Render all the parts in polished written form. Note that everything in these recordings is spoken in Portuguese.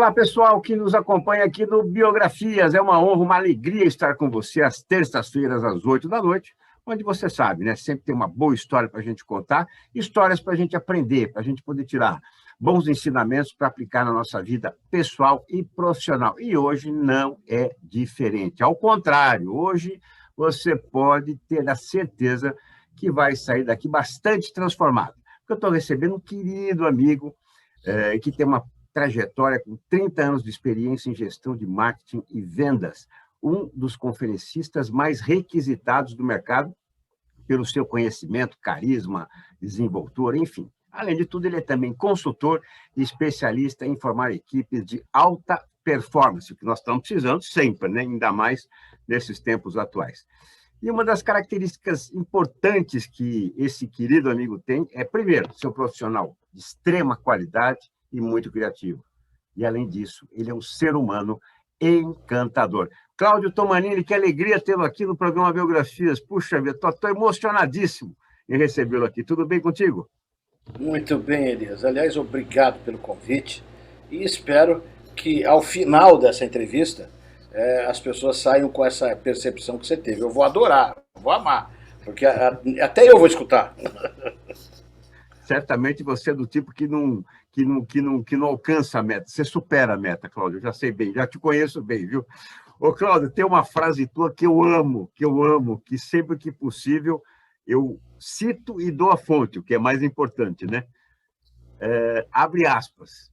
Olá, pessoal que nos acompanha aqui no Biografias. É uma honra, uma alegria estar com você às terças-feiras, às 8 da noite, onde você sabe, né? Sempre tem uma boa história para a gente contar, histórias para a gente aprender, para a gente poder tirar bons ensinamentos para aplicar na nossa vida pessoal e profissional. E hoje não é diferente. Ao contrário, hoje você pode ter a certeza que vai sair daqui bastante transformado. Porque eu estou recebendo um querido amigo que tem uma trajetória com 30 anos de experiência em gestão de marketing e vendas, um dos conferencistas mais requisitados do mercado pelo seu conhecimento, carisma, desenvoltura, enfim. Além de tudo, ele é também consultor e especialista em formar equipes de alta performance, o que nós estamos precisando sempre, né? Ainda mais nesses tempos atuais. E uma das características importantes que esse querido amigo tem é, primeiro, ser um profissional de extrema qualidade e muito criativo. E, além disso, ele é um ser humano encantador. Cláudio Tomanini, que alegria tê-lo aqui no programa Biografias. Puxa vida, estou emocionadíssimo em recebê-lo aqui. Tudo bem contigo? Muito bem, Elias. Aliás, obrigado pelo convite e espero que, ao final dessa entrevista, as pessoas saiam com essa percepção que você teve. Eu vou adorar, vou amar, porque até eu vou escutar. Certamente você é do tipo que não alcança a meta. Você supera a meta, Cláudio. Eu já sei bem, já te conheço bem, viu? Ô, Cláudio, tem uma frase tua que eu amo, que sempre que possível eu cito e dou a fonte, o que é mais importante, né? Abre aspas.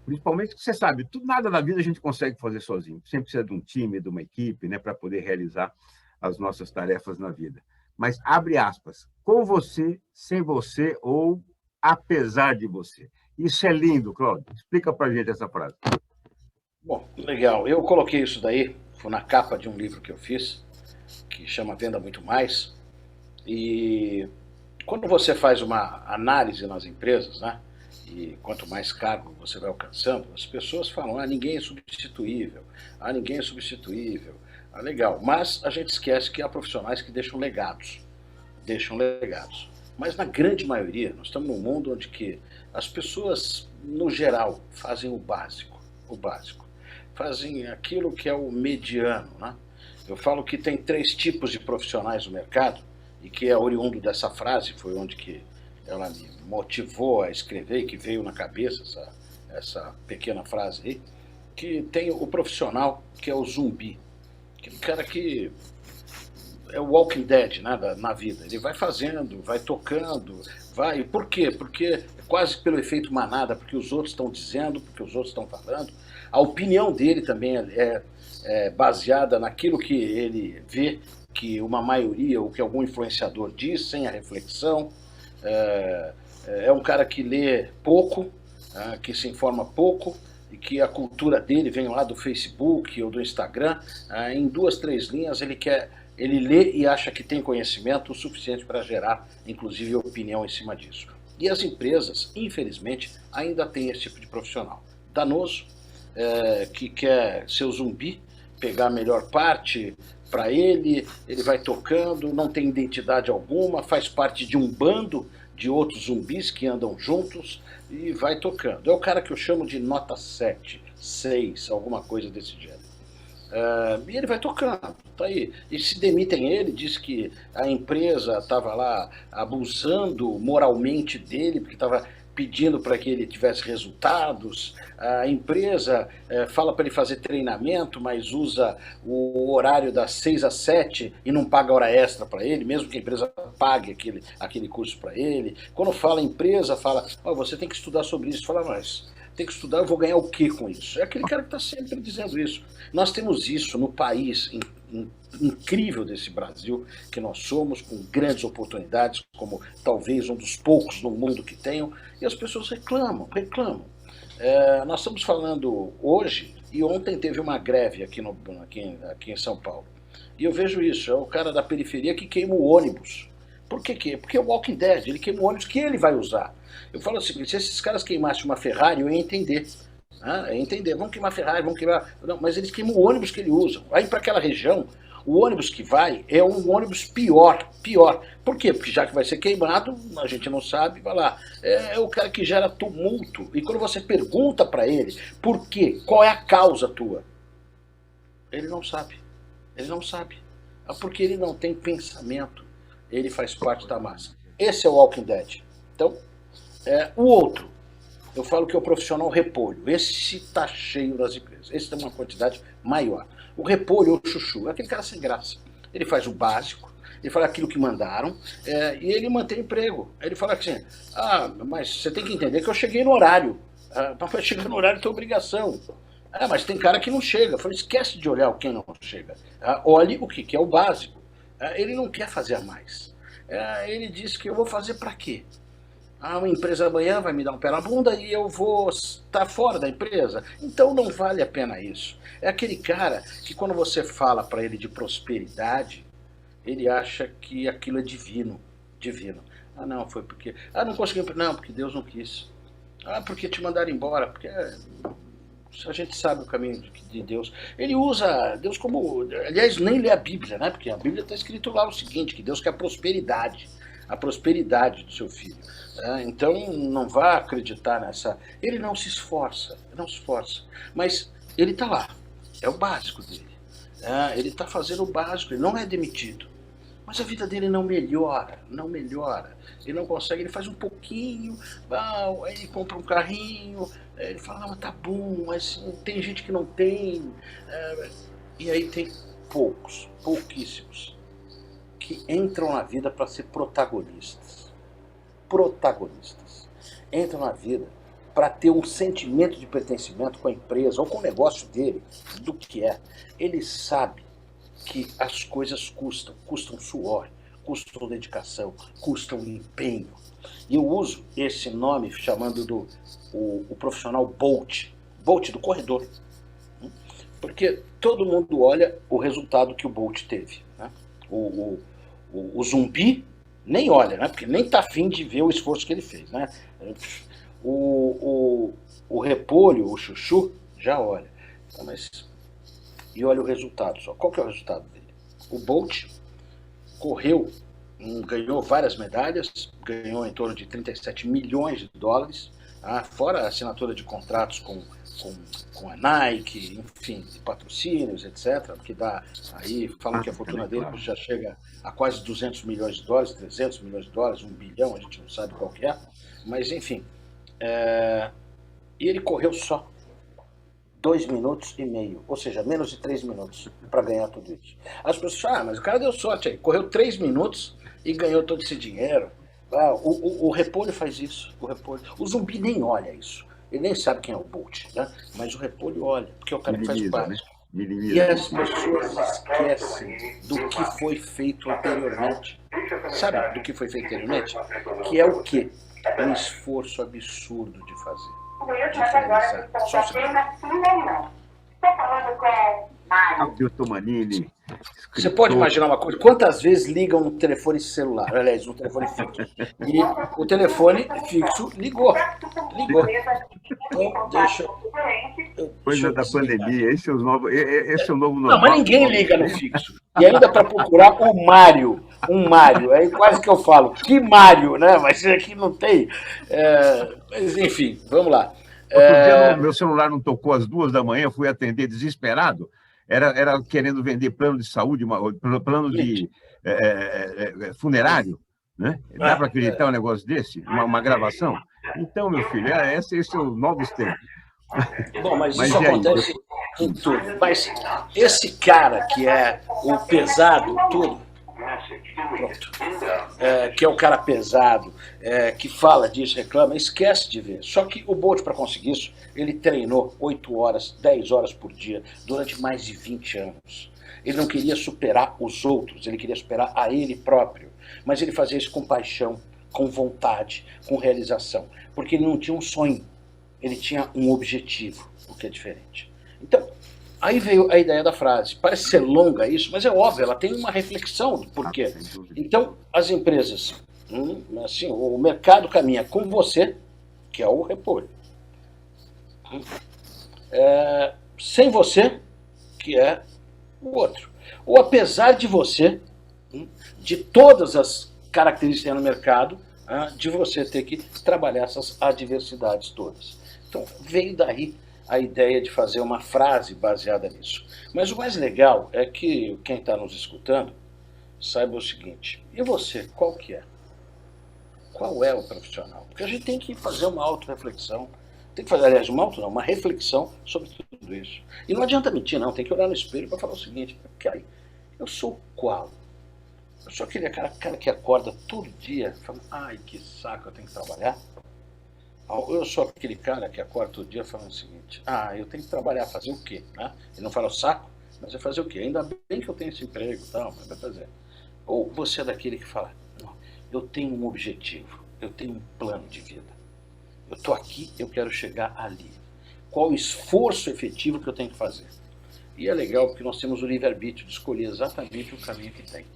Principalmente que você sabe, nada na vida a gente consegue fazer sozinho. Sempre precisa de um time, de uma equipe, né, para poder realizar as nossas tarefas na vida. Mas, abre aspas, com você, sem você ou apesar de você. Isso é lindo, Cláudio. Explica para a gente essa frase. Bom, legal. Eu coloquei isso daí, foi na capa de um livro que eu fiz, que chama Venda Muito Mais. E quando você faz uma análise nas empresas, né, e quanto mais cargo você vai alcançando, as pessoas falam, ninguém é substituível, ninguém é substituível. Legal, mas a gente esquece que há profissionais que deixam legados. Mas na grande maioria, nós estamos num mundo onde que as pessoas, no geral, fazem o básico. Fazem aquilo que é o mediano, né? Eu falo que tem 3 tipos de profissionais no mercado, e que é oriundo dessa frase, foi onde que ela me motivou a escrever, que veio na cabeça essa pequena frase aí, que tem o profissional que é o zumbi. Aquele cara que é o Walking Dead, né, na vida. Ele vai fazendo, vai tocando, vai... Por quê? Porque é quase pelo efeito manada, porque os outros estão dizendo, porque os outros estão falando. A opinião dele também é baseada naquilo que ele vê que uma maioria ou que algum influenciador diz, sem a reflexão. É um cara que lê pouco, que se informa pouco, e que a cultura dele vem lá do Facebook ou do Instagram. Em 2, 3 linhas ele lê e acha que tem conhecimento o suficiente para gerar, inclusive, opinião em cima disso. E as empresas, infelizmente, ainda têm esse tipo de profissional danoso, que quer ser o zumbi, pegar a melhor parte para ele vai tocando, não tem identidade alguma, faz parte de um bando de outros zumbis que andam juntos e vai tocando. É o cara que eu chamo de nota 7, 6, alguma coisa desse gênero. E ele vai tocando, tá aí. E se demitem ele, diz que a empresa estava lá abusando moralmente dele, porque estava pedindo para que ele tivesse resultados. A empresa fala para ele fazer treinamento, mas usa o horário das 6 às 7 e não paga hora extra para ele, mesmo que a empresa pague aquele curso para ele. Quando fala empresa, fala, você tem que estudar sobre isso. Fala, mas tem que estudar, eu vou ganhar o quê com isso? É aquele cara que está sempre dizendo isso. Nós temos isso no país incrível desse Brasil que nós somos, com grandes oportunidades, como talvez um dos poucos no mundo que tenham, e as pessoas reclamam. Nós estamos falando hoje, e ontem teve uma greve aqui em São Paulo, e eu vejo isso, é o cara da periferia que queima o ônibus. Por quê? Porque é o Walking Dead, ele queima o ônibus que ele vai usar. Eu falo assim, se esses caras queimassem uma Ferrari, eu ia entender. Vamos queimar a Ferrari, vamos queimar... Não, mas eles queimam o ônibus que ele usa. Aí para aquela região, O ônibus que vai é um ônibus pior. Por quê? Porque já que vai ser queimado, a gente não sabe, vai lá. É o cara que gera tumulto. E quando você pergunta para ele por quê, qual é a causa tua, ele não sabe. Ele não sabe. Porque ele não tem pensamento. Ele faz parte da massa. Esse é o Walking Dead. Então, o outro, eu falo que é o profissional repolho. Esse está cheio das empresas. Esse tem uma quantidade maior. O repolho ou o chuchu é aquele cara sem graça. Ele faz o básico, ele fala aquilo que mandaram, e ele mantém emprego. Ele fala assim, mas você tem que entender que eu cheguei no horário. Para chegar no horário tem obrigação. Mas tem cara que não chega. Eu falei, esquece de olhar quem não chega. Olhe o que é o básico. Ele não quer fazer mais. Ele diz que eu vou fazer para quê? Uma empresa amanhã vai me dar um pé na bunda e eu vou estar fora da empresa. Então não vale a pena isso. É aquele cara que quando você fala para ele de prosperidade, ele acha que aquilo é divino. Divino. Não, foi porque... não consegui... Não, porque Deus não quis. Porque te mandaram embora. Porque a gente sabe o caminho de Deus. Ele usa Deus como... Aliás, nem lê a Bíblia, né? Porque a Bíblia está escrito lá o seguinte, que Deus quer prosperidade. A prosperidade do seu filho. Então, não vá acreditar nessa... Ele não se esforça, mas ele está lá, é o básico dele. Ele está fazendo o básico, ele não é demitido. Mas a vida dele não melhora. Ele não consegue, ele faz um pouquinho, aí ele compra um carrinho, ele fala, mas tá bom, mas tem gente que não tem. E aí tem pouquíssimos, que entram na vida para ser protagonistas. Entram na vida para ter um sentimento de pertencimento com a empresa ou com o negócio dele, do que é. Ele sabe que as coisas custam suor, custam dedicação, custam empenho. E eu uso esse nome chamando o profissional Bolt do corredor. Porque todo mundo olha o resultado que o Bolt teve, né? O zumbi nem olha, né? Porque nem tá afim de ver o esforço que ele fez, né? O repolho, o chuchu, já olha. E olha o resultado só. Qual que é o resultado dele? O Bolt correu, ganhou várias medalhas, ganhou em torno de 37 milhões de dólares, fora a assinatura de contratos com a Nike, enfim, de patrocínios, etc., que dá aí, falam que a fortuna dele já chega a quase 200 milhões de dólares, 300 milhões de dólares, 1 bilhão, a gente não sabe qual que é, mas enfim, e ele correu só 2,5 minutos, ou seja, menos de 3 minutos para ganhar tudo isso. As pessoas falam, mas o cara deu sorte aí, correu 3 minutos e ganhou todo esse dinheiro. O repolho faz isso, o zumbi nem olha isso. Ele nem sabe quem é o Bolt, né? Mas o repolho olha, porque é o cara que faz o básico. Né? E as pessoas esquecem do que foi feito anteriormente. Sabe do que foi feito anteriormente? Que é o quê? Um esforço absurdo de fazer. De realizar. Só Alberto Manini. Você pode imaginar uma coisa? Quantas vezes ligam no telefone celular? Aliás, no telefone fixo. E o telefone fixo ligou. Então, Coisa da pandemia. Esse é o novo normal. Não, mas ninguém liga no fixo. E ainda para procurar o Mário. Aí quase que eu falo, que Mário, né? Mas aqui não tem. Mas enfim, vamos lá. Outro dia meu celular não tocou às 2 da manhã, eu fui atender desesperado. Era querendo vender plano de saúde, plano de funerário, né? Dá para acreditar um negócio desse? Uma gravação? Então, meu filho, esse é o novo tempos. Bom, mas isso acontece em tudo. Mas esse cara que é o pesado, tudo, pronto, que é o cara pesado, que fala disso, reclama, esquece de ver. Só que o Bolt, para conseguir isso, ele treinou 8 horas, 10 horas por dia, durante mais de 20 anos. Ele não queria superar os outros, ele queria superar a ele próprio. Mas ele fazia isso com paixão, com vontade, com realização. Porque ele não tinha um sonho, ele tinha um objetivo, o que é diferente. Então, aí veio a ideia da frase. Parece ser longa isso, mas é óbvio, ela tem uma reflexão do porquê. Então, as empresas, assim, o mercado caminha com você, que é o repolho. Sem você, que é o outro. Ou apesar de você, de todas as características no mercado, de você ter que trabalhar essas adversidades todas. Então, veio daí a ideia de fazer uma frase baseada nisso. Mas o mais legal é que quem está nos escutando saiba o seguinte: e você, qual que é? Qual é o profissional? Porque a gente tem que fazer uma autorreflexão. Tem que fazer, aliás, uma reflexão sobre tudo isso. E não adianta mentir, não. Tem que olhar no espelho para falar o seguinte: cara, eu sou qual? Eu sou aquele cara que acorda todo dia falando, ai, que saco, eu tenho que trabalhar. Eu sou aquele cara que acorda todo dia falando o seguinte: eu tenho que trabalhar, fazer o quê? Né? Ele não fala o saco, mas vai fazer o quê? Ainda bem que eu tenho esse emprego e tal, mas vai fazer. Ou você é daquele que fala, não, eu tenho um objetivo, eu tenho um plano de vida. Eu estou aqui, eu quero chegar ali. Qual o esforço efetivo que eu tenho que fazer? E é legal porque nós temos o livre-arbítrio de escolher exatamente o caminho que tem.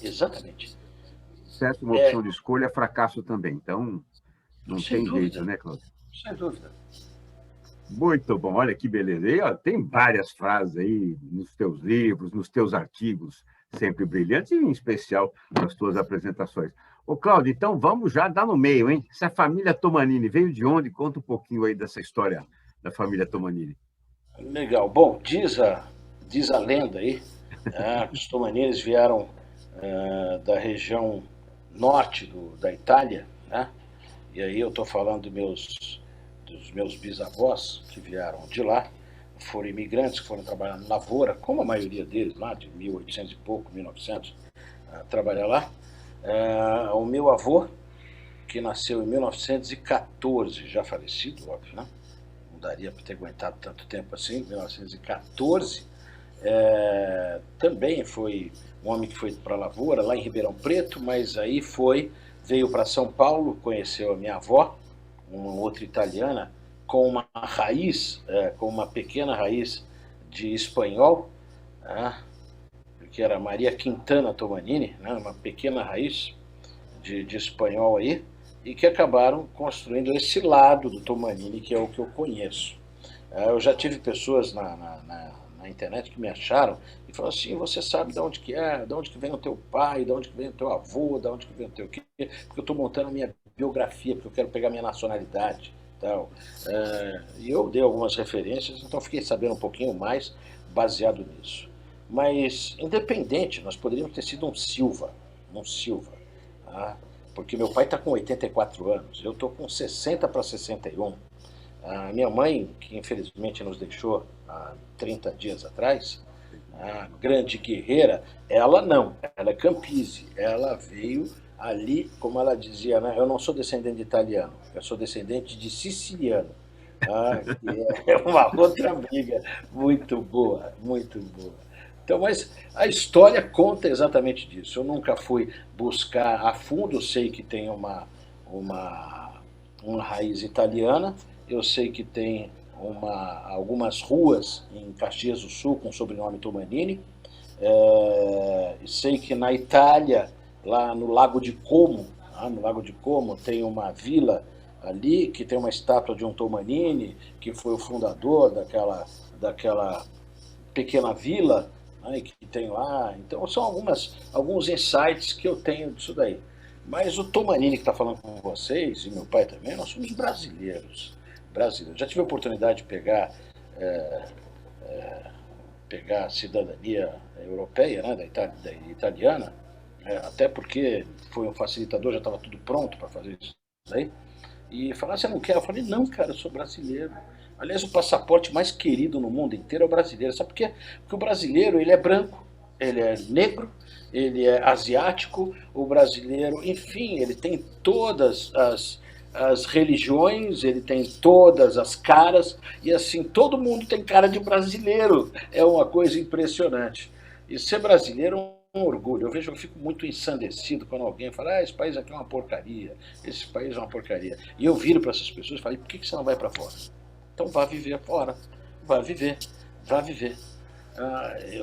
Exatamente. Sucesso, uma opção de escolha, fracasso também. Então, não tem jeito, né, Cláudio? Sem dúvida. Muito bom, olha que beleza. E, ó, tem várias frases aí nos teus livros, nos teus artigos, sempre brilhantes, e em especial nas tuas apresentações. Ô, Cláudio, então vamos já dar no meio, hein? Essa família Tomanini veio de onde? Conta um pouquinho aí dessa história da família Tomanini. Legal. Bom, diz a lenda aí, que os Tomaninis vieram da região norte da Itália, né? E aí eu estou falando dos meus bisavós que vieram de lá, foram imigrantes que foram trabalhar na lavoura, como a maioria deles lá, de 1800 e pouco, 1900, trabalhar lá. O meu avô, que nasceu em 1914, já falecido, óbvio, né? Não daria para ter aguentado tanto tempo assim, 1914, também foi um homem que foi para a lavoura, lá em Ribeirão Preto, mas aí veio para São Paulo, conheceu a minha avó, uma outra italiana, com uma raiz, com uma pequena raiz de espanhol, que era Maria Quintana Tomanini, né, uma pequena raiz de espanhol aí, e que acabaram construindo esse lado do Tomanini, que é o que eu conheço. Eu já tive pessoas na internet que me acharam e falaram assim: você sabe de onde que é, de onde que vem o teu pai, de onde que vem o teu avô, de onde que vem o teu quê, porque eu estou montando a minha biografia, porque eu quero pegar minha nacionalidade. Tal. E eu dei algumas referências, então fiquei sabendo um pouquinho mais baseado nisso. Mas, independente, nós poderíamos ter sido um Silva, porque meu pai está com 84 anos, eu estou com 60 para 61. A minha mãe, que infelizmente nos deixou há 30 dias atrás, a grande guerreira, ela não, ela é campise, ela veio ali, como ela dizia, né? Eu não sou descendente de italiano, eu sou descendente de siciliano, que é uma outra briga muito boa, muito boa. Então, mas a história conta exatamente disso. Eu nunca fui buscar a fundo, eu sei que tem uma raiz italiana, eu sei que tem algumas ruas em Caxias do Sul com o sobrenome Tomanini, sei que na Itália, lá no Lago de Como, tem uma vila ali que tem uma estátua de um Tomanini, que foi o fundador daquela pequena vila, né, que tem lá. Então são alguns insights que eu tenho disso daí. Mas o Tomanini que está falando com vocês, e meu pai também, nós somos brasileiros. Já tive a oportunidade de pegar a cidadania europeia, né, da italiana, até porque foi um facilitador, já estava tudo pronto para fazer isso daí. E falar, você não quer? Eu falei, não, cara, eu sou brasileiro. Aliás, o passaporte mais querido no mundo inteiro é o brasileiro. Sabe por quê? Porque o brasileiro, ele é branco, ele é negro, ele é asiático, o brasileiro, enfim, ele tem todas as religiões, ele tem todas as caras, e assim, todo mundo tem cara de brasileiro. É uma coisa impressionante. E ser brasileiro é um orgulho. Eu fico muito ensandecido quando alguém fala, esse país aqui é uma porcaria, esse país é uma porcaria. E eu viro para essas pessoas e falo, por que você não vai para fora? Então vá viver fora, vá viver.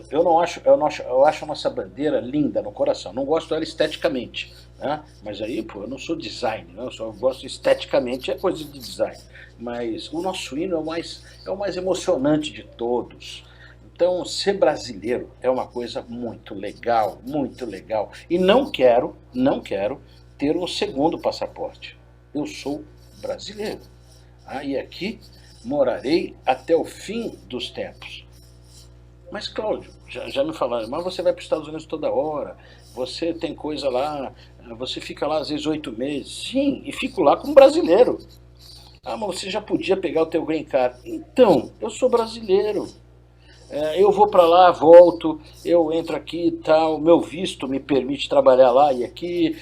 Eu acho a nossa bandeira linda no coração, não gosto dela esteticamente, né? Mas aí, eu não sou design, né? Eu só gosto esteticamente, é coisa de design. Mas o nosso hino é o mais emocionante de todos. Então, ser brasileiro é uma coisa muito legal, muito legal. E não quero ter um segundo passaporte. Eu sou brasileiro. E aqui morarei até o fim dos tempos. Mas, Cláudio, já me falaram, mas você vai para os Estados Unidos toda hora, você tem coisa lá, você fica lá às vezes 8 meses. Sim, e fico lá como brasileiro. Mas você já podia pegar o teu green card. Então, eu sou brasileiro. Eu vou para lá, volto, eu entro aqui e tal, meu visto me permite trabalhar lá e aqui,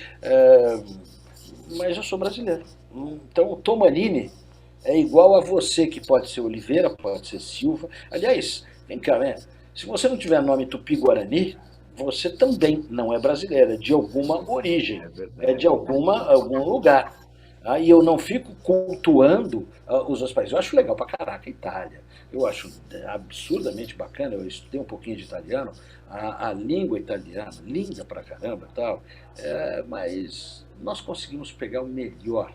mas eu sou brasileiro. Então, o Tomanini é igual a você, que pode ser Oliveira, pode ser Silva. Aliás, vem cá, né? Se você não tiver nome Tupi-Guarani, você também não é brasileiro, é de alguma origem, é de algum lugar. E eu não fico cultuando os outros países. Eu acho legal pra caraca a Itália. Eu acho absurdamente bacana. Eu estudei um pouquinho de italiano. A língua italiana, linda pra caramba e tal. Mas nós conseguimos pegar o melhor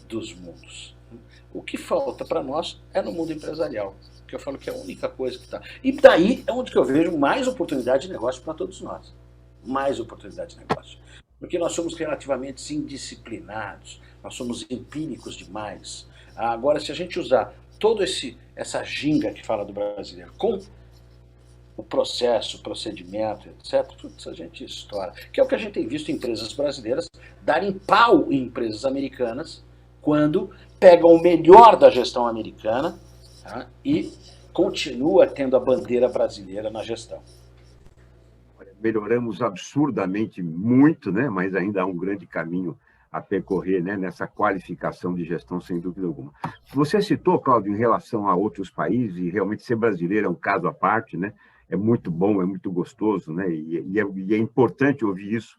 dos mundos. O que falta para nós é no mundo empresarial, que eu falo que é a única coisa que está. E daí é onde que eu vejo mais oportunidade de negócio para todos nós. Mais oportunidade de negócio. Porque nós somos relativamente indisciplinados, nós somos empíricos demais. Agora, se a gente usar toda essa ginga que fala do brasileiro com o processo, o procedimento, etc., putz, a gente estoura. Que é o que a gente tem visto em empresas brasileiras darem pau em empresas americanas quando pegam o melhor da gestão americana, e continua tendo a bandeira brasileira na gestão. Melhoramos absurdamente muito, né? Mas ainda há um grande caminho a percorrer, né? Nessa qualificação de gestão, sem dúvida alguma. Você citou, Cláudio, em relação a outros países, e realmente ser brasileiro é um caso à parte, né? É muito bom, é muito gostoso, né? E é importante ouvir isso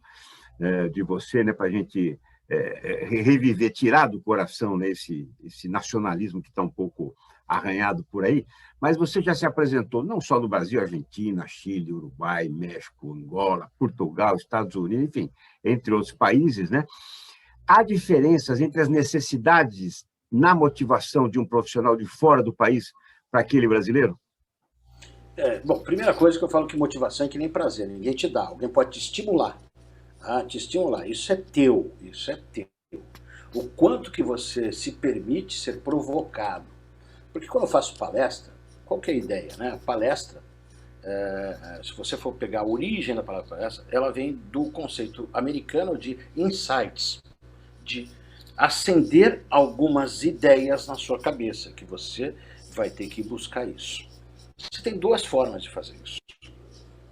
de você, né? Para a gente reviver, tirar do coração, né, esse nacionalismo que está um pouco arranhado por aí. Mas você já se apresentou não só no Brasil, Argentina, Chile, Uruguai, México, Angola, Portugal, Estados Unidos, enfim, entre outros países, né? Há diferenças entre as necessidades na motivação de um profissional de fora do país para aquele brasileiro? Bom, primeira coisa que eu falo que motivação é que nem prazer, ninguém te dá, alguém pode te estimular. Te estimular, isso é teu, isso é teu. O quanto que você se permite ser provocado. Porque quando eu faço palestra, qual que é a ideia, né? A palestra, se você for pegar a origem da palavra palestra, ela vem do conceito americano de insights, de acender algumas ideias na sua cabeça, que você vai ter que buscar isso. Você tem duas formas de fazer isso.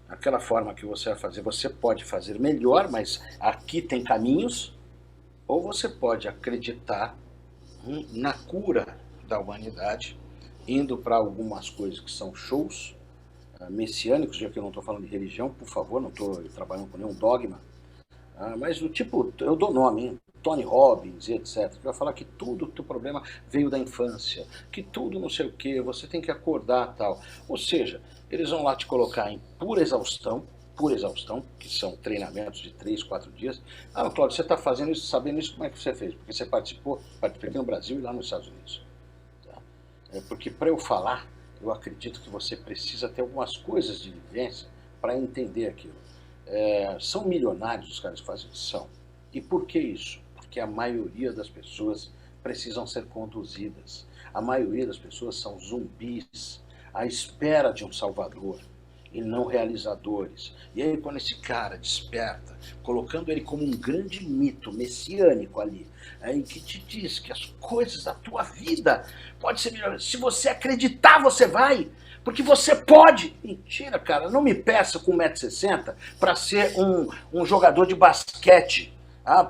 Aquela forma que você vai fazer, você pode fazer melhor, mas aqui tem caminhos, ou você pode acreditar na cura da humanidade, indo para algumas coisas que são shows messiânicos, já que eu não estou falando de religião, por favor, não estou trabalhando com nenhum dogma, mas do tipo, eu dou nome, hein? Tony Robbins, etc., que vai falar que tudo o teu problema veio da infância, que tudo não sei o que, você tem que acordar tal. Ou seja, eles vão lá te colocar em pura exaustão, que são treinamentos de 3, 4 dias. Cláudio, você está fazendo isso, sabendo isso, como é que você fez? Porque você participei aqui no Brasil e lá nos Estados Unidos. Tá? Porque para eu falar, eu acredito que você precisa ter algumas coisas de vivência para entender aquilo. São milionários os caras que fazem isso? São. E por que isso? Porque a maioria das pessoas precisam ser conduzidas. A maioria das pessoas são zumbis à espera de um salvador e não realizadores. E aí quando esse cara desperta, colocando ele como um grande mito messiânico ali, que te diz que as coisas da tua vida podem ser melhores. Se você acreditar, você vai. Porque você pode. Mentira, cara. Não me peça com 1,60 m para ser um jogador de basquete.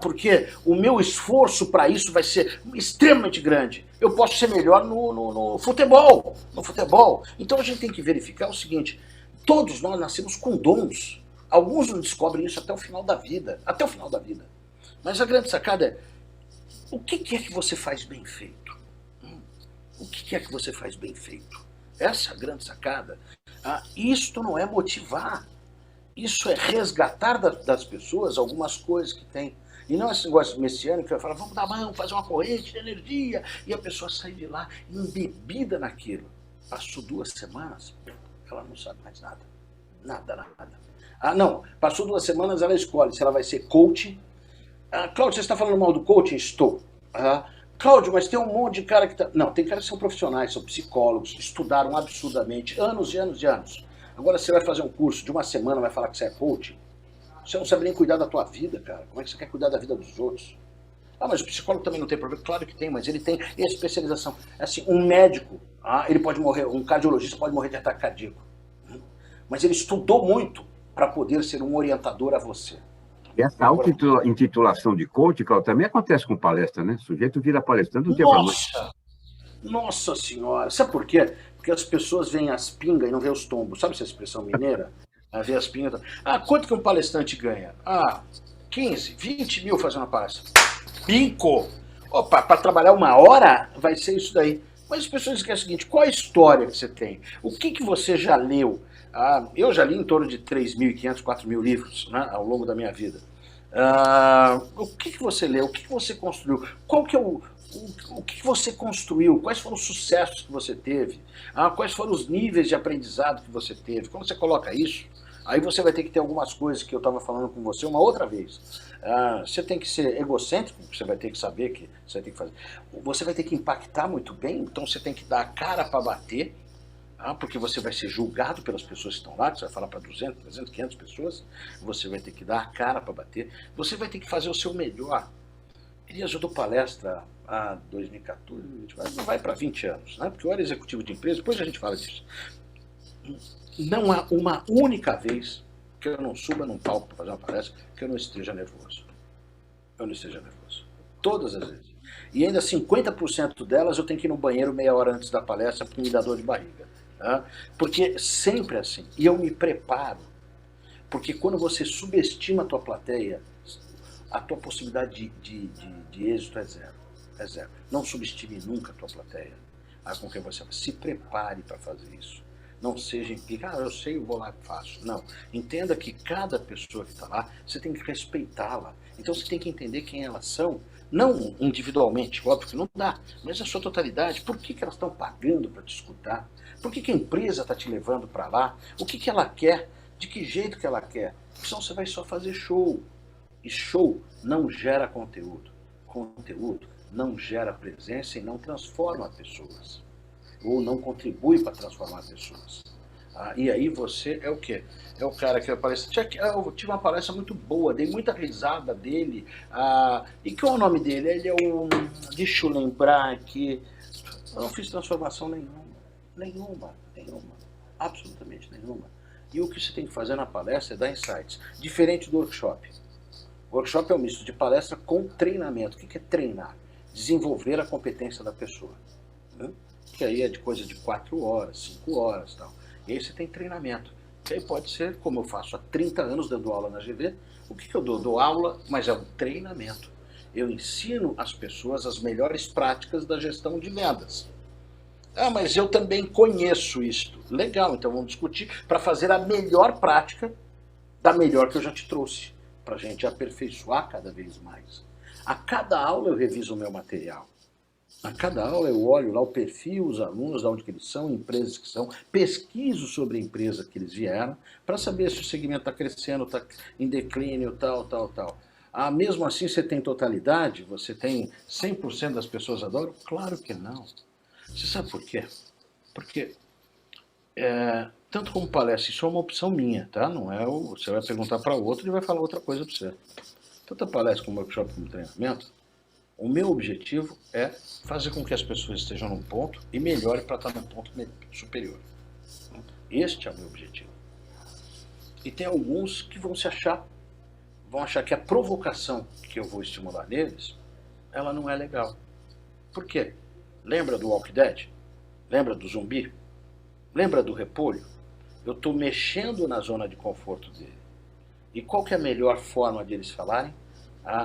Porque o meu esforço para isso vai ser extremamente grande. Eu posso ser melhor no futebol. No futebol. Então a gente tem que verificar o seguinte: todos nós nascemos com dons. Alguns não descobrem isso até o final da vida. Até o final da vida. Mas a grande sacada é: o que é que você faz bem feito? O que é que você faz bem feito? Essa é a grande sacada. Isto não é motivar. Isso é resgatar das pessoas algumas coisas que tem. E não esse negócio messiânico que vai falar, vamos dar mão, fazer uma corrente de energia, e a pessoa sai de lá embebida naquilo. Passou 2 semanas, ela não sabe mais nada. Nada. Ah, não, passou 2 semanas, ela escolhe se ela vai ser coach. Ah, Cláudio, você está falando mal do coaching? Estou. Ah, Cláudio, mas tem um monte de cara que tá... Não, tem caras que são profissionais, são psicólogos, estudaram absurdamente, anos e anos e anos. Agora você vai fazer um curso de 1 semana, vai falar que você é coach? Você não sabe nem cuidar da tua vida, cara. Como é que você quer cuidar da vida dos outros? Ah, mas o psicólogo também não tem problema. Claro que tem, mas ele tem especialização. Assim, um médico, ele pode morrer, um cardiologista pode morrer de ataque cardíaco. Mas ele estudou muito para poder ser um orientador a você. Essa auto-intitulação de coach, Cláudio, também acontece com palestra, né? O sujeito vira palestrante, não tem problema. Nossa senhora! Sabe por quê? Porque as pessoas veem as pingas e não vê os tombos. Sabe essa expressão mineira? Vê as pingas. Quanto que um palestrante ganha? 15, 20 mil fazendo uma palestra. Binco! Opa, para trabalhar 1 hora vai ser isso daí. Mas as pessoas esquecem o seguinte, qual a história que você tem? O que você já leu? Eu já li em torno de 3.500, 4.000 livros, né, ao longo da minha vida. O que você leu? O que você construiu? Qual que é o que você construiu? Quais foram os sucessos que você teve? Quais foram os níveis de aprendizado que você teve? Quando você coloca isso, aí você vai ter que ter algumas coisas que eu estava falando com você uma outra vez. Você tem que ser egocêntrico, você vai ter que saber que você tem que fazer. Você vai ter que impactar muito bem, então você tem que dar a cara para bater, porque você vai ser julgado pelas pessoas que estão lá, que você vai falar para 200, 300, 500 pessoas, você vai ter que dar a cara para bater, você vai ter que fazer o seu melhor. Elias, eu dou palestra há 2014, vai para 20 anos, né? Porque eu era executivo de empresa, depois a gente fala disso. Não há uma única vez que eu não suba num palco para fazer uma palestra que eu não esteja nervoso. Eu não esteja nervoso. Todas as vezes. E ainda 50% delas eu tenho que ir no banheiro meia hora antes da palestra porque me dá dor de barriga. Porque sempre assim. E eu me preparo. Porque quando você subestima a tua plateia, a tua possibilidade de êxito é zero. É zero. Não subestime nunca a tua plateia. Com quem você vai. Se prepare para fazer isso. Não seja implicado, eu sei, eu vou lá e faço. Não. Entenda que cada pessoa que está lá, você tem que respeitá-la. Então você tem que entender quem elas são, não individualmente, óbvio que não dá, mas na sua totalidade. Por que elas estão pagando para te escutar? Por que a empresa está te levando para lá? O que ela quer? De que jeito que ela quer? Porque senão você vai só fazer show. E show não gera conteúdo. Conteúdo não gera presença e não transforma pessoas. Ou não contribui para transformar pessoas. E aí você é o quê? É o cara que aparece. Eu tive uma palestra muito boa, dei muita risada dele. E qual é o nome dele? Ele é o. Deixa eu lembrar aqui. Eu não fiz transformação nenhuma. Nenhuma. Absolutamente nenhuma. E o que você tem que fazer na palestra é dar insights. Diferente do workshop. O workshop é um misto de palestra com treinamento. O que é treinar? Desenvolver a competência da pessoa. Que aí é de coisa de 4 horas, 5 horas e tal. E aí você tem treinamento. Que aí pode ser, como eu faço há 30 anos dando aula na GV, o que eu dou? Dou aula, mas é um treinamento. Eu ensino as pessoas as melhores práticas da gestão de vendas. Mas eu também conheço isto. Legal, então vamos discutir para fazer a melhor prática da melhor que eu já te trouxe. Para a gente aperfeiçoar cada vez mais. A cada aula eu reviso o meu material. A cada aula eu olho lá o perfil, os alunos, de onde que eles são, empresas que são, pesquiso sobre a empresa que eles vieram, para saber se o segmento está crescendo, está em declínio, tal. Mesmo assim você tem totalidade? Você tem 100% das pessoas adoram? Claro que não. Você sabe por quê? Porque, tanto como palestra, isso é uma opção minha, tá? Não é você vai perguntar para outro e vai falar outra coisa para você. Tanto a palestra como o workshop como treinamento, o meu objetivo é fazer com que as pessoas estejam num ponto e melhore para estar num ponto superior. Este é o meu objetivo. E tem alguns que vão achar que a provocação que eu vou estimular neles, ela não é legal. Por quê? Lembra do Walking Dead? Lembra do zumbi? Lembra do repolho? Eu estou mexendo na zona de conforto dele. E qual que é a melhor forma de eles falarem?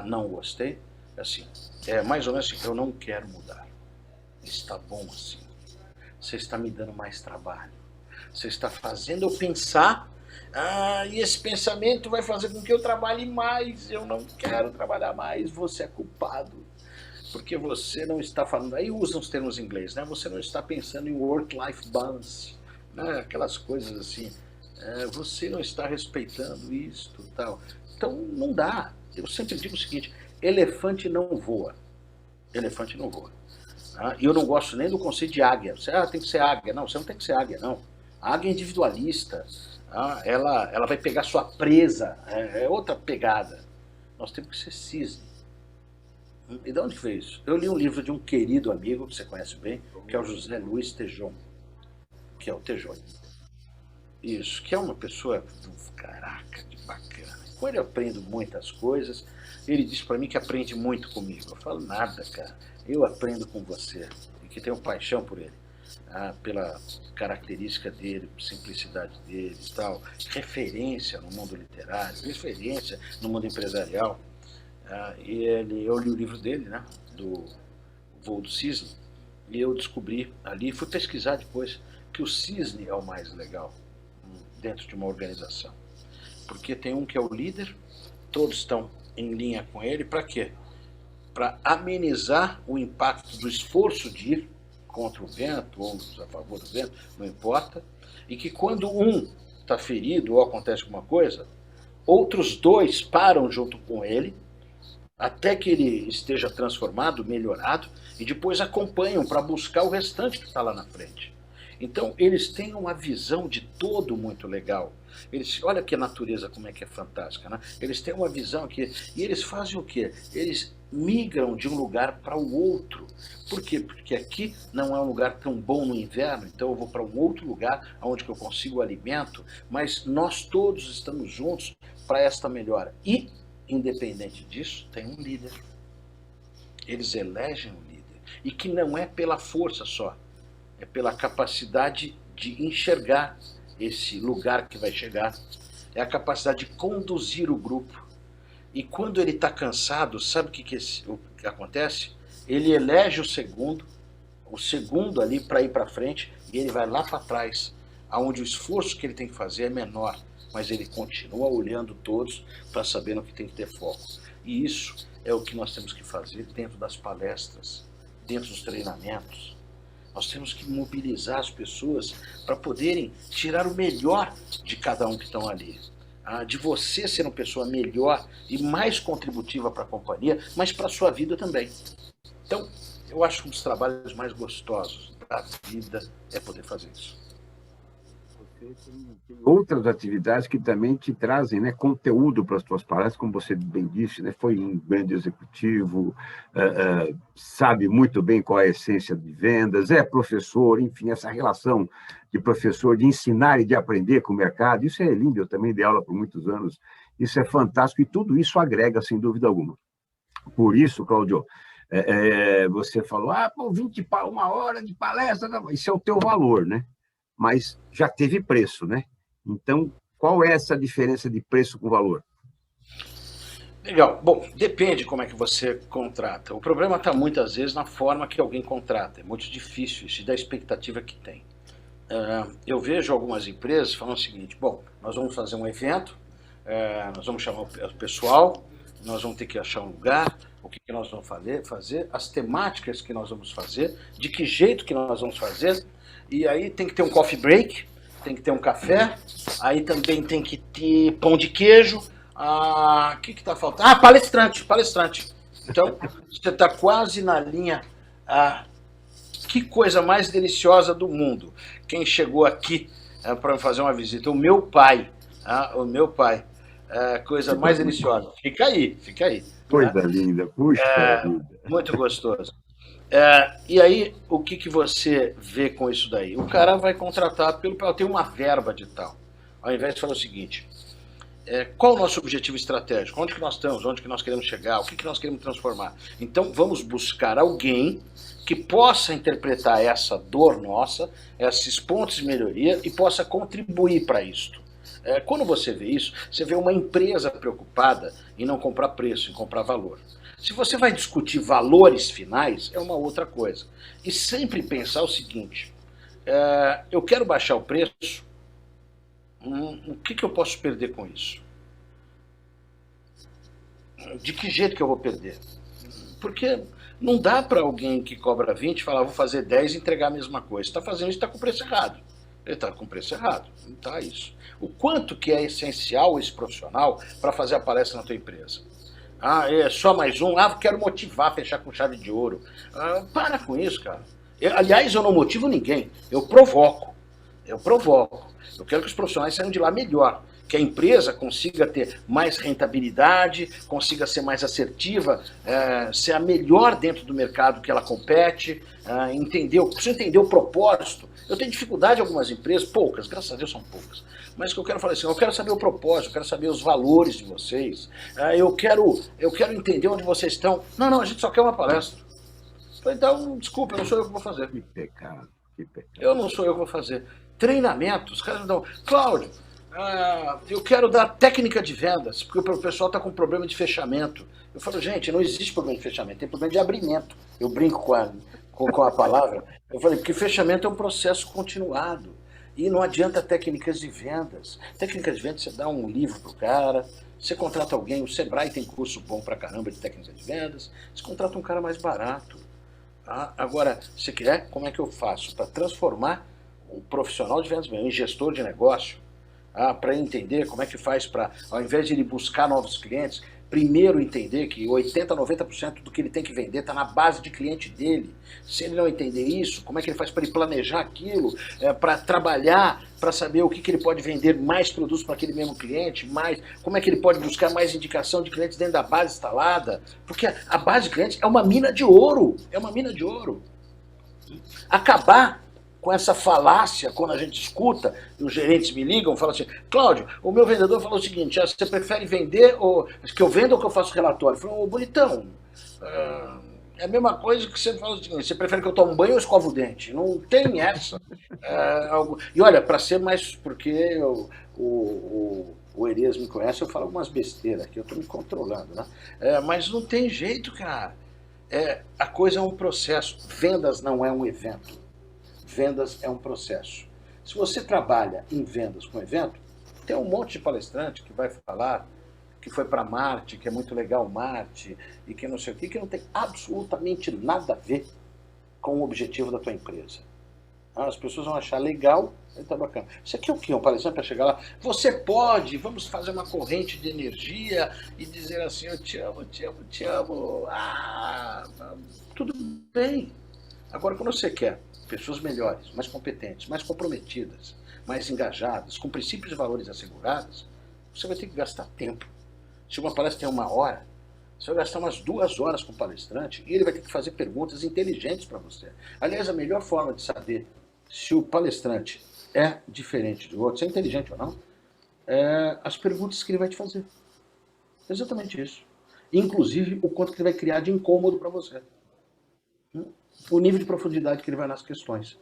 Não gostei. Assim, mais ou menos assim, eu não quero mudar. Está bom assim. Você está me dando mais trabalho. Você está fazendo eu pensar, e esse pensamento vai fazer com que eu trabalhe mais. Eu não quero trabalhar mais, você é culpado. Porque você não está falando, aí usam os termos em inglês, né? Você não está pensando em work-life balance. né? Aquelas coisas assim, você não está respeitando isto, tal. Então não dá. Eu sempre digo o seguinte: elefante não voa. Elefante não voa. E eu não gosto nem do conceito de águia. Você tem que ser águia. Não, você não tem que ser águia, não. A águia é individualista. Ela vai pegar sua presa. É outra pegada. Nós temos que ser cisne. E de onde veio isso? Eu li um livro de um querido amigo, que você conhece bem, que é o José Luiz Tejon, que é o Tejon. Isso, que é uma pessoa, caraca, de bacana. Com ele eu aprendo muitas coisas. Ele diz para mim que aprende muito comigo. Eu falo, nada, cara. Eu aprendo com você. E que tenho paixão por ele. Pela característica dele, simplicidade dele e tal. Referência no mundo literário, referência no mundo empresarial. Eu li o livro dele, né, do Voo do Cisne, e eu descobri ali, fui pesquisar depois, que o cisne é o mais legal dentro de uma organização. Porque tem um que é o líder, todos estão em linha com ele, para quê? Para amenizar o impacto do esforço de ir contra o vento, ou a favor do vento, não importa, e que quando um está ferido ou acontece alguma coisa, outros dois param junto com ele, até que ele esteja transformado, melhorado, e depois acompanham para buscar o restante que está lá na frente. Então, eles têm uma visão de todo muito legal. Olha que a natureza como é que é fantástica, né? Eles têm uma visão aqui, e eles fazem o quê? Eles migram de um lugar para o outro. Por quê? Porque aqui não é um lugar tão bom no inverno, então eu vou para um outro lugar onde eu consigo alimento, mas nós todos estamos juntos para esta melhora. E independente disso, tem um líder. Eles elegem um líder. E que não é pela força só, é pela capacidade de enxergar esse lugar que vai chegar, é a capacidade de conduzir o grupo. E quando ele está cansado, sabe o que acontece? Ele elege o segundo ali para ir para frente, e ele vai lá para trás, onde o esforço que ele tem que fazer é menor, mas ele continua olhando todos para saber no que tem que ter foco. E isso é o que nós temos que fazer dentro das palestras, dentro dos treinamentos. Nós temos que mobilizar as pessoas para poderem tirar o melhor de cada um que estão ali. De você ser uma pessoa melhor e mais contributiva para a companhia, mas para a sua vida também. Então, eu acho que um dos trabalhos mais gostosos da vida é poder fazer isso. Tem outras atividades que também te trazem, né, conteúdo para as tuas palestras, como você bem disse, né, foi um grande executivo, sabe muito bem qual é a essência de vendas, é professor, enfim, essa relação de professor, de ensinar e de aprender com o mercado, isso é lindo, eu também dei aula por muitos anos, isso é fantástico e tudo isso agrega, sem dúvida alguma. Por isso, Cláudio, você falou, pô, 1 hora de palestra, isso é o teu valor, né? Mas já teve preço, né? Então, qual é essa diferença de preço com valor? Legal. Bom, depende como é que você contrata. O problema está muitas vezes na forma que alguém contrata. É muito difícil isso e da expectativa que tem. Eu vejo algumas empresas falando o seguinte, bom, nós vamos fazer um evento, nós vamos chamar o pessoal, nós vamos ter que achar um lugar, o que nós vamos fazer, as temáticas que nós vamos fazer, de que jeito que nós vamos fazer, e aí tem que ter um coffee break, tem que ter um café, aí também tem que ter pão de queijo, o que está faltando? Palestrante. Então, você está quase na linha, que coisa mais deliciosa do mundo. Quem chegou aqui para fazer uma visita? O meu pai, coisa mais deliciosa. Fica aí. Coisa linda, puxa vida. Muito gostoso. E aí, o que você vê com isso daí? O cara vai contratar tem uma verba de tal. Ao invés de falar o seguinte, qual o nosso objetivo estratégico? Onde que nós estamos? Onde que nós queremos chegar? O que nós queremos transformar? Então, vamos buscar alguém que possa interpretar essa dor nossa, esses pontos de melhoria e possa contribuir para isto. Quando você vê isso, você vê uma empresa preocupada em não comprar preço, em comprar valor. Se você vai discutir valores finais, é uma outra coisa. E sempre pensar o seguinte, eu quero baixar o preço, o que eu posso perder com isso? De que jeito que eu vou perder? Porque não dá para alguém que cobra 20 falar, vou fazer 10 e entregar a mesma coisa. Está fazendo isso, está com o preço errado. Ele está com o preço errado. Não está isso. O quanto que é essencial esse profissional para fazer a palestra na tua empresa? Ah, é só mais um? Ah, quero motivar a fechar com chave de ouro. Ah, para com isso, cara. Aliás, eu não motivo ninguém. Eu provoco. Eu provoco. Eu quero que os profissionais saiam de lá melhor. Que a empresa consiga ter mais rentabilidade, consiga ser mais assertiva, ser a melhor dentro do mercado que ela compete, precisa entender o propósito. Eu tenho dificuldade em algumas empresas, poucas, graças a Deus são poucas, mas o que eu quero falar assim, eu quero saber o propósito, eu quero saber os valores de vocês, eu quero entender onde vocês estão. Não, a gente só quer uma palestra. Então, desculpa, não sou eu que vou fazer. Que pecado, que pecado. Eu não sou eu que vou fazer. Treinamento, os caras me dão, Cláudio, eu quero dar técnica de vendas, porque o pessoal está com problema de fechamento. Eu falo, gente, não existe problema de fechamento, tem problema de abrimento. Eu brinco com a palavra. Eu falei, porque fechamento é um processo continuado. E não adianta técnicas de vendas. Técnicas de vendas, você dá um livro pro cara, você contrata alguém, o Sebrae tem curso bom pra caramba de técnicas de vendas, você contrata um cara mais barato. Tá? Agora, se quer, como é que eu faço para transformar um profissional de vendas em gestor de negócio? Para entender como é que faz para, ao invés de ele buscar novos clientes, primeiro entender que 80%, 90% do que ele tem que vender está na base de cliente dele. Se ele não entender isso, como é que ele faz para ele planejar aquilo, para trabalhar, para saber o que ele pode vender mais produtos para aquele mesmo cliente, como é que ele pode buscar mais indicação de clientes dentro da base instalada, porque a base de clientes é uma mina de ouro, Acabar com essa falácia, quando a gente escuta, e os gerentes me ligam, falam assim, Cláudio, o meu vendedor falou o seguinte, você prefere vender, que eu vendo ou que eu faço relatório? Eu falo, bonitão, é a mesma coisa que você fala o seguinte, você prefere que eu tome um banho ou escovo o dente? Não tem essa. E olha, para ser mais, porque o Elias me conhece, eu falo algumas besteiras aqui, eu estou me controlando, né? Mas não tem jeito, cara. A coisa é um processo, vendas não é um evento. Vendas é um processo. Se você trabalha em vendas com evento, tem um monte de palestrante que vai falar que foi para Marte, que é muito legal Marte, e que não sei o que não tem absolutamente nada a ver com o objetivo da tua empresa. As pessoas vão achar legal, tá bacana. Isso aqui é o quê? Um palestrante para chegar lá? Você pode, vamos fazer uma corrente de energia e dizer assim, eu te amo, te amo, te amo. Tudo bem. Agora, quando você quer pessoas melhores, mais competentes, mais comprometidas, mais engajadas, com princípios e valores assegurados, você vai ter que gastar tempo. Se uma palestra tem 1 hora, você vai gastar umas 2 horas com o palestrante e ele vai ter que fazer perguntas inteligentes para você. Aliás, a melhor forma de saber se o palestrante é diferente do outro, se é inteligente ou não, é as perguntas que ele vai te fazer. Exatamente isso. Inclusive, o quanto que ele vai criar de incômodo para você. O nível de profundidade que ele vai nas questões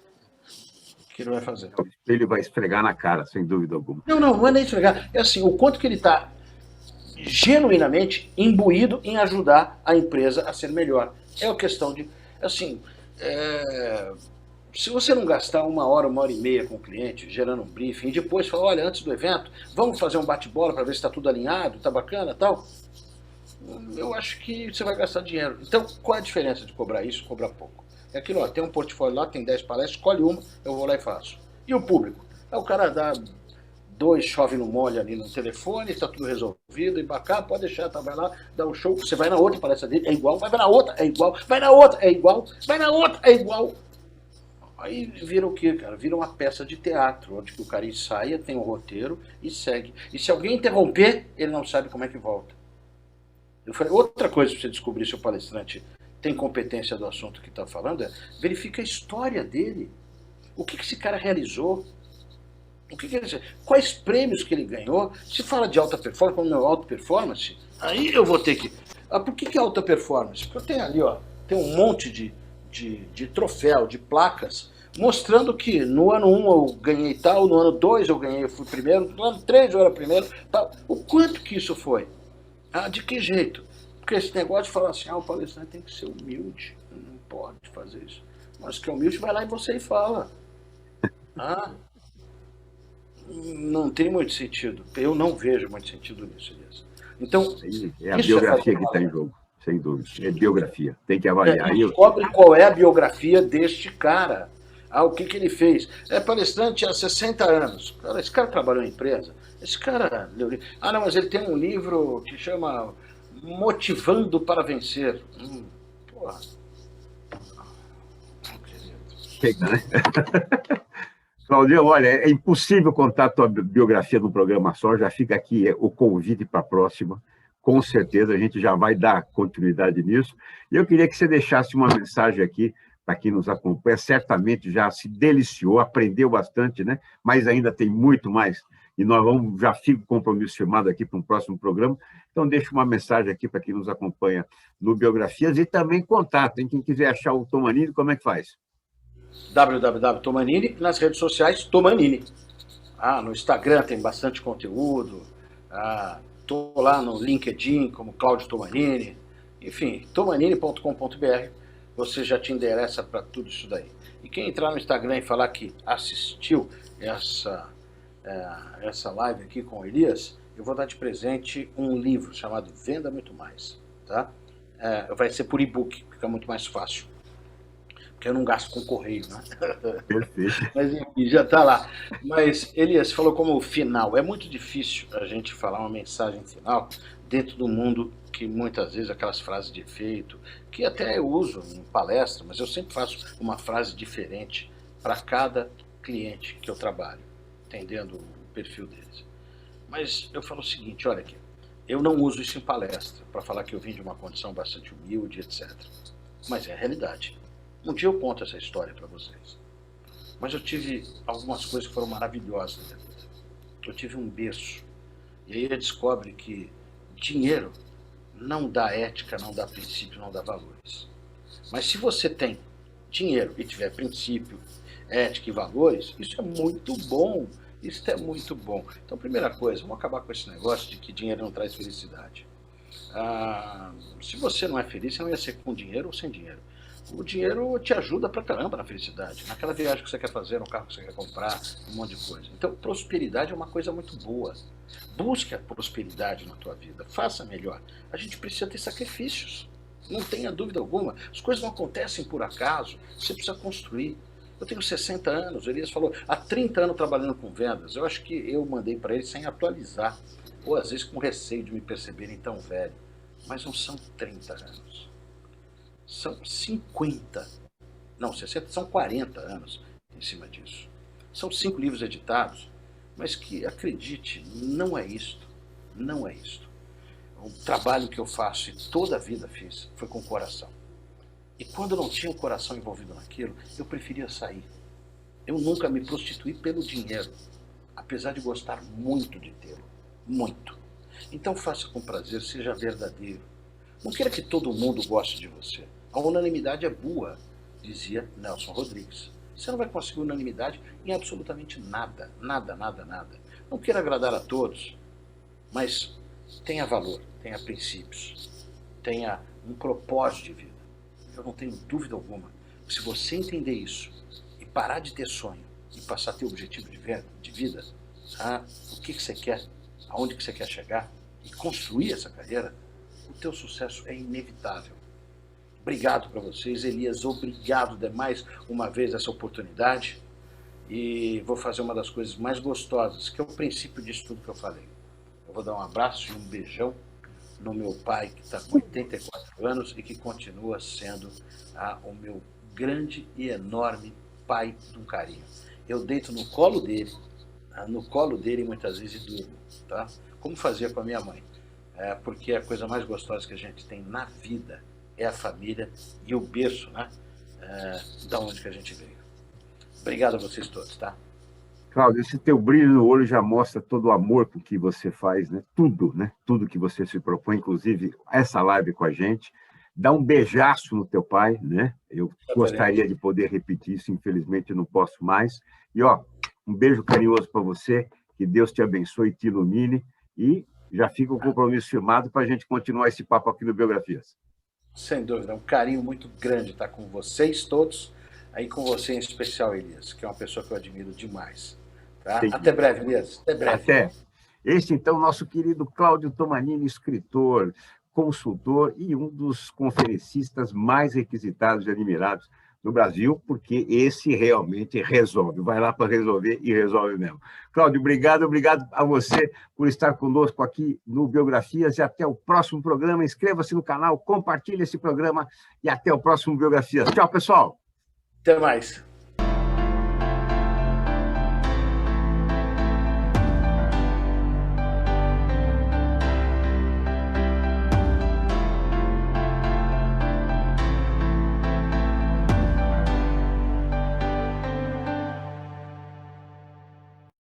que ele vai fazer. Ele vai esfregar na cara, sem dúvida alguma. Não é nem esfregar. É assim, o quanto que ele está genuinamente imbuído em ajudar a empresa a ser melhor. É uma questão de, assim, se você não gastar 1 hora, 1h30 com o cliente, gerando um briefing, e depois falar, olha, antes do evento, vamos fazer um bate-bola para ver se está tudo alinhado, está bacana e tal, eu acho que você vai gastar dinheiro. Então, qual é a diferença de cobrar isso e cobrar pouco? É aquilo, tem um portfólio lá, tem 10 palestras, escolhe uma, eu vou lá e faço. E o público? O cara dá 2 chove no molho ali no telefone, está tudo resolvido, e bacana, pode deixar, vai lá, dá um show, você vai na outra palestra dele, é igual, vai na outra, é igual, vai na outra, é igual, vai na outra, é igual. Aí vira o quê, cara? Vira uma peça de teatro, onde o cara ensaia, tem um roteiro e segue. E se alguém interromper, ele não sabe como é que volta. Eu falei, outra coisa para você descobrir se o palestrante tem competência do assunto que está falando verifica a história dele. O que esse cara realizou? Quais prêmios que ele ganhou? Se fala de alta performance, como é alta performance, aí eu vou ter que... por que é alta performance? Porque eu tenho ali, tem um monte de troféu, de placas, mostrando que no ano 1 eu ganhei tal, no ano 2 eu fui primeiro, no ano 3 eu era primeiro, tal. O quanto que isso foi? De que jeito? Porque esse negócio de falar assim, o palestrante tem que ser humilde, não pode fazer isso. Mas que é humilde, vai lá e você fala. Não tem muito sentido. Eu não vejo muito sentido nisso, Elias. Então, é a biografia que está em jogo, sem dúvida. É biografia, tem que avaliar. Descobre qual é a biografia deste cara. Ah, o que, que ele fez? É palestrante há 60 anos. Cara, esse cara trabalhou em empresa. Esse cara leu livro. Ah, não, mas ele tem um livro que chama Motivando para Vencer. Porra. Chega, né? Claudio, olha, é impossível contar a tua biografia num programa só, já fica aqui o convite para a próxima. Com certeza a gente já vai dar continuidade nisso. E eu queria que você deixasse uma mensagem aqui para quem nos acompanha, certamente já se deliciou, aprendeu bastante, né? Mas ainda tem muito mais. E nós vamos, já fica o compromisso firmado aqui para um próximo programa. Então, deixa uma mensagem aqui para quem nos acompanha no Biografias e também contato, hein? Quem quiser achar o Tom Manini, como é que faz? www.tomanini, nas redes sociais, Tomanini. Ah, no Instagram tem bastante conteúdo. Tô lá no LinkedIn como Cláudio Tomanini. Enfim, tomanini.com.br, você já te endereça para tudo isso daí. E quem entrar no Instagram e falar que assistiu essa live aqui com o Elias, eu vou dar de presente um livro chamado Venda Muito Mais. Tá? Vai ser por e-book, fica muito mais fácil. Porque eu não gasto com correio, né? Perfeito. Mas enfim, já está lá. Mas, Elias, falou como final. É muito difícil a gente falar uma mensagem final dentro do mundo que muitas vezes aquelas frases de efeito, que até eu uso em palestra, mas eu sempre faço uma frase diferente para cada cliente que eu trabalho, entendendo o perfil deles. Mas eu falo o seguinte, olha aqui, eu não uso isso em palestra para falar que eu vim de uma condição bastante humilde, etc. Mas é a realidade. Um dia eu conto essa história para vocês. Mas eu tive algumas coisas que foram maravilhosas na minha vida. Eu tive um berço. E aí ele descobre que dinheiro não dá ética, não dá princípio, não dá valores. Mas se você tem dinheiro e tiver princípio, ética e valores, isso é muito bom. Isso é muito bom. Então, primeira coisa, vamos acabar com esse negócio de que dinheiro não traz felicidade. Se você não é feliz, você não ia ser com dinheiro ou sem dinheiro. O dinheiro te ajuda pra caramba na felicidade. Naquela viagem que você quer fazer, no carro que você quer comprar, um monte de coisa. Então, prosperidade é uma coisa muito boa. Busque a prosperidade na tua vida. Faça melhor. A gente precisa ter sacrifícios. Não tenha dúvida alguma. As coisas não acontecem por acaso. Você precisa construir. Eu tenho 60 anos. O Elias falou, há 30 anos trabalhando com vendas. Eu acho que eu mandei para ele sem atualizar. Ou às vezes com receio de me perceberem tão velho. Mas não são 30 anos. São 50, não, 60, são 40 anos em cima disso. São 5 livros editados, mas que, acredite, não é isto. Não é isto. O trabalho que eu faço e toda a vida fiz foi com o coração. E quando não tinha o coração envolvido naquilo, eu preferia sair. Eu nunca me prostituí pelo dinheiro, apesar de gostar muito de tê-lo. Muito. Então faça com prazer, seja verdadeiro. Não queira que todo mundo goste de você. A unanimidade é boa, dizia Nelson Rodrigues. Você não vai conseguir unanimidade em absolutamente nada, nada, nada, nada. Não queira agradar a todos, mas tenha valor, tenha princípios, tenha um propósito de vida. Eu não tenho dúvida alguma. Se você entender isso e parar de ter sonho e passar a ter objetivo de vida, o que você quer, aonde que você quer chegar e construir essa carreira, o teu sucesso é inevitável. Obrigado para vocês, Elias, obrigado demais uma vez essa oportunidade. E vou fazer uma das coisas mais gostosas, que é o princípio disso tudo que eu falei. Eu vou dar um abraço e um beijão no meu pai, que está com 84 anos e que continua sendo o meu grande e enorme pai de um carinho. Eu deito no colo dele e muitas vezes durmo, tá? Como fazia com a minha mãe. Porque a coisa mais gostosa que a gente tem na vida é a família e o berço, né? Da onde que a gente veio. Obrigado a vocês todos, tá? Cláudio, esse teu brilho no olho já mostra todo o amor com que você faz, né? Tudo que você se propõe, inclusive essa live com a gente. Dá um beijaço no teu pai, né? Eu gostaria de poder repetir isso, infelizmente eu não posso mais. E, um beijo carinhoso para você, que Deus te abençoe e te ilumine, e já fica o compromisso firmado para a gente continuar esse papo aqui no Biografias. Sem dúvida, é um carinho muito grande estar com vocês todos, aí com você em especial, Elias, que é uma pessoa que eu admiro demais. Tá? Até breve, Elias. Até breve. Até. Este, então, nosso querido Cláudio Tomanini, escritor, consultor e um dos conferencistas mais requisitados e admirados no Brasil, porque esse realmente resolve. Vai lá para resolver e resolve mesmo. Cláudio, obrigado a você por estar conosco aqui no Biografias e até o próximo programa. Inscreva-se no canal, compartilhe esse programa e até o próximo Biografias. Tchau, pessoal! Até mais!